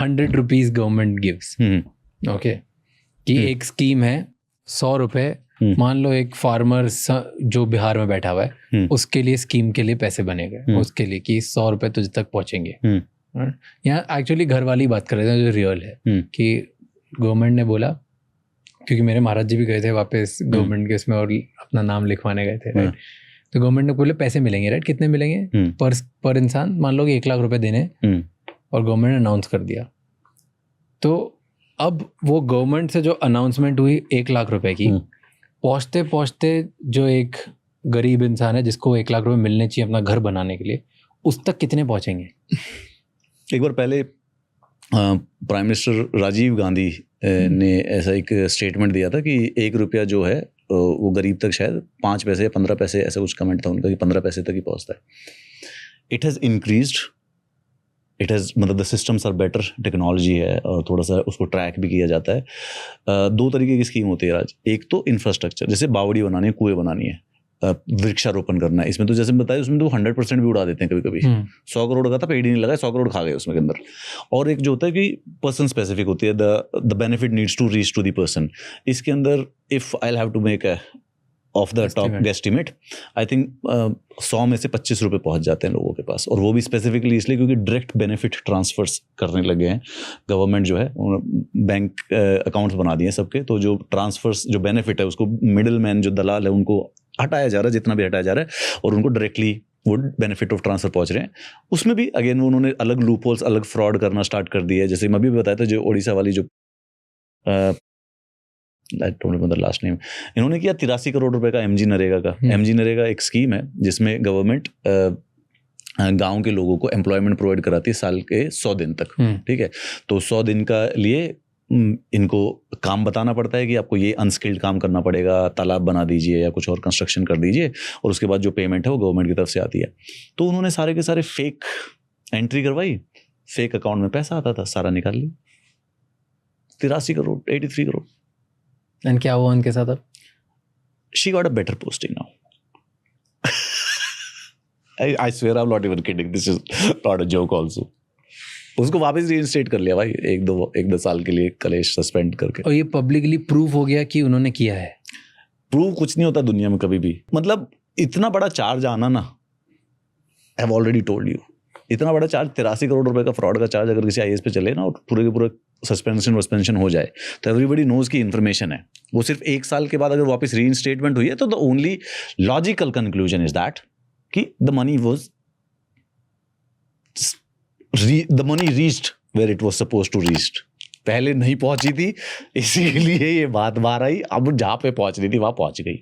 100 rupees government gives, okay, कि एक scheme है 100 रुपए, मान लो एक फार्मर जो बिहार में बैठा हुआ है उसके लिए स्कीम के लिए पैसे बने गए, उसके लिए कि 100 रुपए तुझ तक पहुंचेंगे। यहाँ एक्चुअली घर वाली बात कर रहे थे जो रियल है, कि गवर्नमेंट ने बोला, क्योंकि मेरे महाराज जी भी गए थे वापस गवर्नमेंट के इसमें और अपना नाम लिखवाने गए थे, राइट। तो गवर्नमेंट ने बोले पैसे मिलेंगे, राइट, कितने मिलेंगे पर इंसान, मान लो कि 1 लाख रुपए देने, और गवर्नमेंट ने अनाउंस कर दिया। तो अब वो गवर्नमेंट से जो अनाउंसमेंट हुई 1 लाख रुपए की, पहुँचते पहुँचते जो एक गरीब इंसान है जिसको 1 लाख रुपए मिलने चाहिए अपना घर बनाने के लिए, उस तक कितने पहुँचेंगे? एक बार पहले प्राइम मिनिस्टर राजीव गांधी ने ऐसा एक स्टेटमेंट दिया था कि 1 रुपया जो है वो गरीब तक शायद 5 पैसे या 15 पैसे, ऐसा कुछ कमेंट था उनका कि 15 पैसे तक ही पहुंचता है। It has increased, it has, मतलब the systems are better, technology है और थोड़ा सा उसको ट्रैक भी किया जाता है। 2 तरीके की स्कीम होती है राज। एक तो इंफ्रास्ट्रक्चर, जैसे बावड़ी बनानी है, कुएं बनानी है, वृक्षारोपण करना है, इसमें तो जैसे बताया उसमें तो 100% भी उड़ा देते हैं कभी कभी। 100 करोड़ का था, पेड़ ही नहीं लगा, 100 करोड़ खा गए उसमें के अंदर। और एक जो होता है कि पर्सन स्पेसिफिक होती है, the benefit needs to reach to the person. इसके अंदर if I have to make a off the top guesstimate, I think 100 में से 25 रुपये पहुंच जाते हैं लोगों के पास, और वो भी स्पेसिफिकली इसलिए क्योंकि डायरेक्ट बेनिफिट ट्रांसफर्स करने लगे हैं गवर्नमेंट जो है, बैंक अकाउंट्स बना दिए हैं सबके। तो जो ट्रांसफर्स, जो बेनिफिट है उसको मिडिल मैन जो दलाल है उनको हटाया जा रहा है, जितना भी हटाया जा रहा है, और उनको डायरेक्टली वो बेनिफिट ऑफ ट्रांसफर पहुंच रहे हैं। उसमें भी अगेन उन्होंने अलग लूप होल्स, अलग फ्रॉड करना स्टार्ट कर दिया है। जैसे मैं अभी भी बताया था, जो उड़ीसा वाली जो लास्ट नेम इन्होंने किया 83 करोड़ रुपए का एमजी नरेगा का। एमजी नरेगा एक स्कीम है जिसमें गवर्नमेंट गांव के लोगों को एम्प्लॉयमेंट प्रोवाइड कराती है साल के 100 दिन तक, ठीक है। तो 100 दिन का लिए इनको काम बताना पड़ता है कि आपको ये अनस्किल्ड काम करना पड़ेगा, तालाब बना दीजिए या कुछ और कंस्ट्रक्शन कर दीजिए, और उसके बाद जो पेमेंट है वो गवर्नमेंट की तरफ से आती है। तो उन्होंने सारे के सारे फेक एंट्री करवाई, फेक अकाउंट में पैसा आता था, सारा निकाल लिया। 83 करोड़, 83 करोड़। एंड क्या हुआ उनके साथ अब? She got a better posting now. I swear I'm not even kidding. This is not a joke also. उसको वापस रीइंस्टेट कर लिया भाई, 1-2 साल के लिए कलेश सस्पेंड करके। और ये पब्लिकली प्रूव हो गया कि उन्होंने किया है। प्रूव कुछ नहीं होता दुनिया में कभी भी। मतलब इतना बड़ा चार्ज आना ना, I have already told you, इतना बड़ा चार्ज 83 करोड़ रुपए का फ्रॉड का चार्ज अगर किसी आईएएस पे चले ना, और पूरे के पूरे सस्पेंशन हो जाए, तो एवरीबडी नोज की इन्फॉर्मेशन है। वो सिर्फ 1 साल के बाद अगर वापस रीइंस्टेटमेंट हुई है, तो the only logical conclusion is that कि the money reached where it was supposed to reached. पहले नहीं पहुंची थी, इसीलिए ये बात बाहर आई, अब जहां पे पहुंच रही थी वहां पहुंच गई।